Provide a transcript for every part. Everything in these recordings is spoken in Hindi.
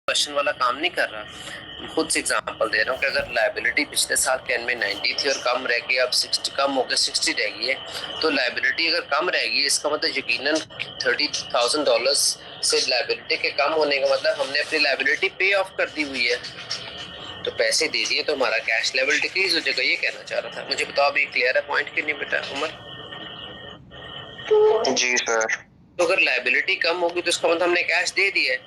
क्वेश्चन वाला काम नहीं कर रहा। खुद से एग्जांपल दे रहा हूँ कि अगर लायबिलिटी पिछले साल के एंड में 90 थी और कम रह गई, अब 60 कम हो गया 60 रह गई है, तो लायबिलिटी अगर कम रहेगी इसका मतलब यकीनन $30,000 से लायबिलिटी के कम होने का मतलब हमने अपनी लायबिलिटी पे ऑफ कर दी हुई है। तो पैसे दे दिए तो हमारा कैश लेवल डिक्रीज हो जाएगा, ये कहना चाह रहा था। मुझे बताओ अभी क्लियर है पॉइंट कि नहीं बेटा उमर? जी सर। तो अगर लायबिलिटी कम होगी तो इसका मतलब हमने कैश दे दिया है,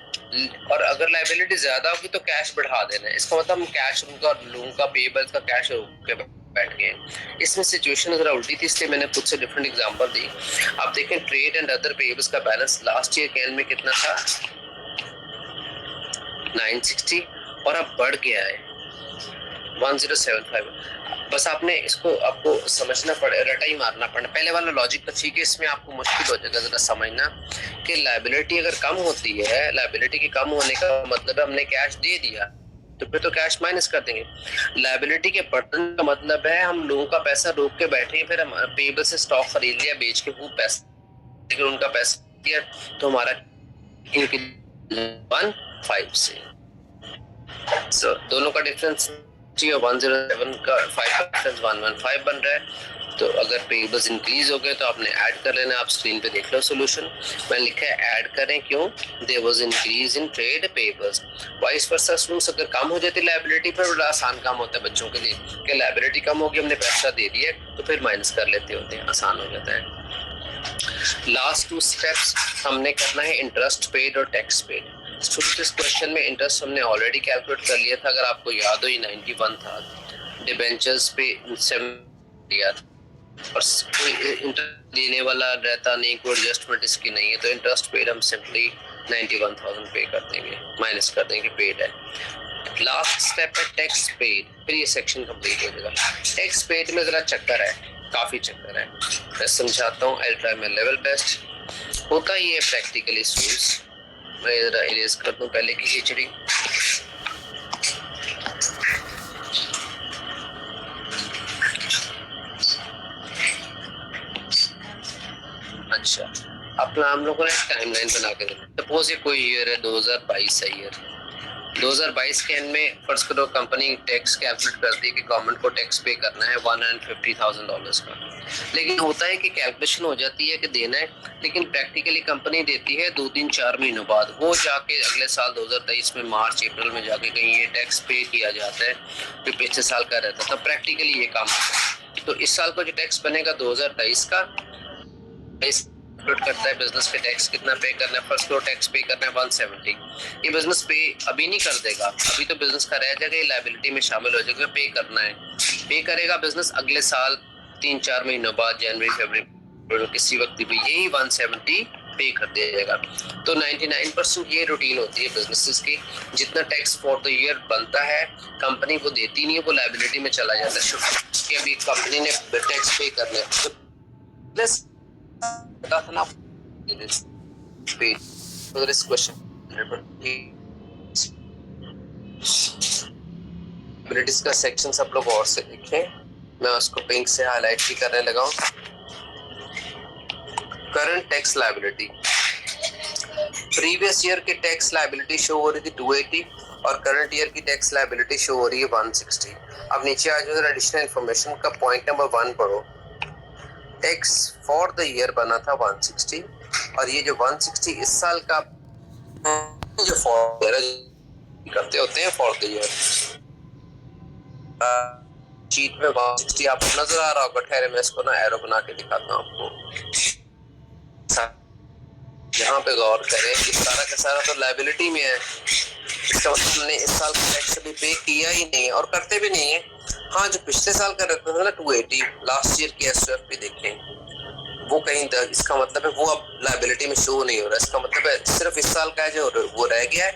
और अगर लायबिलिटी ज्यादा होगी तो कैश बढ़ा देना है। इसका मतलब हम कैश उनका लोन का पेबल्स का कैश के बैठ गए। इसमें सिचुएशन जरा उल्टी थी, इसलिए मैंने खुद से डिफरेंट एग्जांपल दी। आप देखें ट्रेड एंड अदर पेबल्स का बैलेंस लास्ट ईयर के एंड में कितना था, 960, और अब बढ़ गया है 1075। बस आपने इसको आपको समझना पड़े, रटा ही मारना पड़ना। पहले वाला लॉजिक तो ठीक है, इसमें आपको मुश्किल हो जाएगा जरा समझना कि लायबिलिटी अगर कम होती है, लायबिलिटी के कम होने का मतलब है हमने कैश दे दिया तो फिर तो कैश माइनस कर देंगे। लायबिलिटी के बढ़ने का मतलब है हम लोगों का पैसा रोक के बैठे हैं, फिर हम पेबल से स्टॉक खरीद लिया बेच के वो पैसा उनका पैसा दिया तो हमारा 1.5 से दोनों का डिफरेंस 107 का 5 का डिफरेंस 115 बन रहा है। तो अगर पेबल्स इंक्रीज हो गए तो आपने ऐड कर लेना। आप स्क्रीन पे देख लो सोल्यूशन, मैंने लिखा है ऐड करें क्यों, there was increase in trade payables. Vice versa students, अगर कम हो जाती लायबिलिटी पर बड़ा आसान काम होता है बच्चों के लिए कि लायबिलिटी कम होगी हमने पैसा दे दिया तो फिर माइनस कर लेते होते हैं, आसान हो जाता है। लास्ट 2 स्टेप्स हमने करना है इंटरेस्ट पेड और टैक्स पेड। इस क्वेश्चन में इंटरेस्ट हमने ऑलरेडी कैलकुलेट कर लिया था, अगर आपको याद हो ये 91 था। डिबेंचर्स पे 7 दिया था और कोई इंटरेस्ट देने वाला रहता नहीं, कोई एडजस्टमेंट इसकी नहीं है, तो इंटरेस्ट पेड हम सिंपली 91,000 पे कर देंगे, माइनस कर देंगे पेड है। लास्ट स्टेप है टैक्स पेड, फिर ये सेक्शन कंप्लीट हो जाएगा। टैक्स पेड में जरा चक्कर है, काफी चक्कर है, मैं समझाता हूँ। अल्ट्रा में लेवल बेस्ट होता ही है प्रैक्टिकली स्टूडेंट्स। मैं जरा इरेज कर दूं पहले की खिचड़ी। अच्छा, अपना हम लोगों ने टाइमलाइन बना के देना। सपोज ये कोई ईयर है 2022 है, ईयर 2022 के एंड में फर्स्ट करो कंपनी टैक्स कैलकुलेट करती है कि गवर्नमेंट को टैक्स पे करना है $150,000 का। लेकिन होता है कि कैलकुलेशन हो जाती है कि देना है, लेकिन प्रैक्टिकली कंपनी देती है 2-3-4 महीनों बाद, वो जाके अगले साल 2023 में मार्च अप्रैल में जाके कहीं ये टैक्स पे किया जाता है जो पिछले साल का रहता था। प्रैक्टिकली ये काम होता है। तो इस साल का जो टैक्स बनेगा 2023 का करता है बिजनेस पे टैक्स कितना पे करना है। फर्स्ट फ्लोर टैक्स पे करना है 170। ये बिजनेस पे अभी नहीं कर देगा, अभी तो बिजनेस का रह जाएगा, ये लायबिलिटी में शामिल हो जाएगा। पे करना है, पे करेगा बिजनेस अगले साल 3-4 महीनों बाद, जनवरी फरवरी किसी वक्त भी यही 170 पे कर दिया जाएगा। तो 99% ये रूटीन होती है बिजनेसेस की। जितना टैक्स फॉर द ईयर बनता है कंपनी को देती नहीं है, वो लायबिलिटी में चला जाता है कि अभी कंपनी ने टैक्स पे करना है। this question का सेक्शन सब लोग और से लिखें, मैं उसको पिंक से हाईलाइट भी करने लगा हूं। Current tax liability, previous year की टैक्स लायबिलिटी शो हो रही थी 280 और करंट ईयर की टैक्स लायबिलिटी शो हो रही है 160। अब नीचे आ जाओ, एडिशनल इन्फॉर्मेशन का पॉइंट नंबर 1 पढ़ो। टैक्स फॉर द ईयर बना था 160 और ये जो 160 इस साल का जो फॉर करते होते हैं फॉर द ईयर शीट में 160 आपको नजर आ रहा होगा। ठहरे मैं इसको ना एरो बना के दिखाता हूँ आपको। यहाँ पे गौर करें कि सारा का सारा तो लायबिलिटी में है, इसका मतलब हमने इस साल का टैक्स अभी पे किया ही नहीं है और करते भी नहीं है। हाँ, जो पिछले साल का रहता था ना 280 लास्ट ईयर की एसएफ पे देखें वो कहीं इसका मतलब है वो अब लायबिलिटी में शो नहीं हो रहा। इसका मतलब है सिर्फ इस साल का है जो वो रह गया है,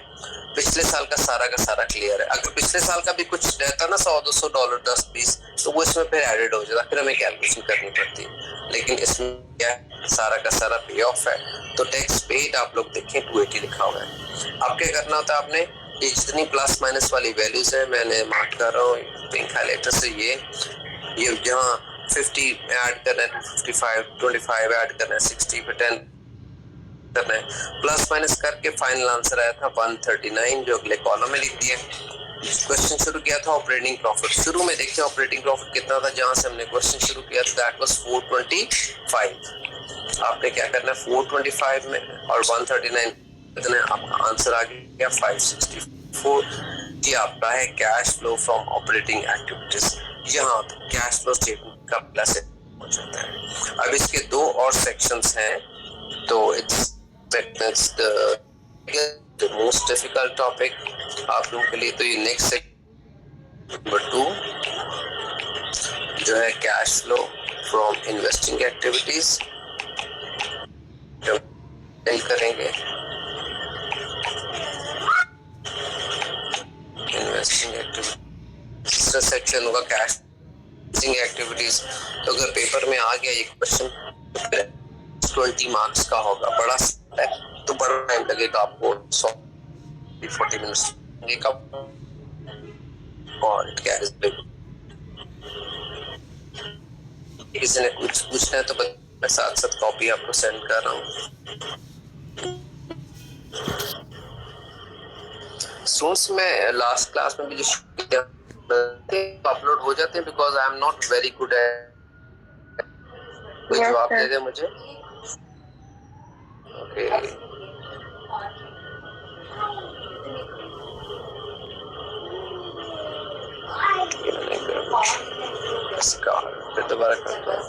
पिछले साल का सारा क्लियर है। अगर पिछले साल का भी कुछ रहता ना $100-200 10-20 तो वो इसमें फिर एडेड हो जाता, फिर हमें कैलकुलेशन करनी पड़ती। लेकिन इसमें क्या सारा का सारा पे ऑफ है। तो टैक्स पेड आप लोग देखें 280 लिखा हुआ है। अब क्या करना होता है आपने, ये जितनी प्लस माइनस वाली वैल्यूज है मैंने मार्क कर रहा हूँ पिंक हाईलाइटर से, ये जहाँ 50 ऐड करना है 255, 25 ऐड करना है 60 पे 10 करना है। प्लस माइनस करके फाइनल आंसर आया था 139, जो अगले कॉलम में लिख दिया। क्वेश्चन शुरू किया था ऑपरेटिंग प्रॉफिट। शुरू में देखिए ऑपरेटिंग प्रॉफिट कितना था, जहां से हमने क्वेश्चन शुरू किया था दैट वाज 425। आपने क्या करना है 425 में और 139 कितने, आपका आंसर आ गया 564। ये आपका है cash flow from operating activities. यहाँ कैश फ्लो स्टेटमेंट का प्लस हो जाता है। अब इसके दो और सेक्शंस हैं, तो it's the most difficult topic आप लोगों के लिए। तो ये नेक्स्ट नंबर 2 जो है cash flow from investing activities करेंगे। इन्वेस्टिंग एक्टिविटीज दूसरा सेक्शन होगा कैश एक्टिविटीज। तो अगर पेपर में आ गया ये क्वेश्चन 20 मार्क्स का होगा, बड़ा है तो बड़ा टाइम लगेगा आपको, 40 मिनट्स लगेगा। और किसी ने कुछ पूछना है तो मैं साथ साथ कॉपी आपको सेंड कर रहा हूँ। स्टूडेंट्स मैं लास्ट क्लास में भी जो अपलोड हो जाते हैं because I am not very good at. कोई जवाब दे दे मुझे। ओके इसका फिर दोबारा करता हूँ।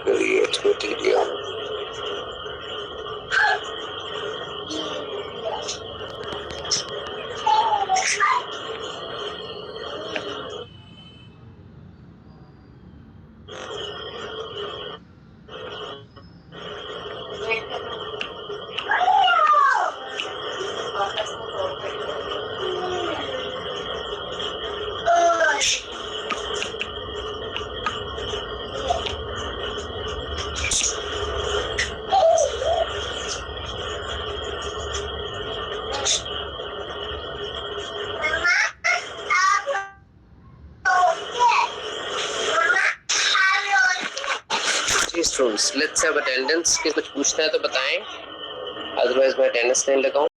Create material students let's have attendance. के कुछ पूछना है तो बताएं, अदरवाइज मैं अटेंडेंस नहीं लगाऊं।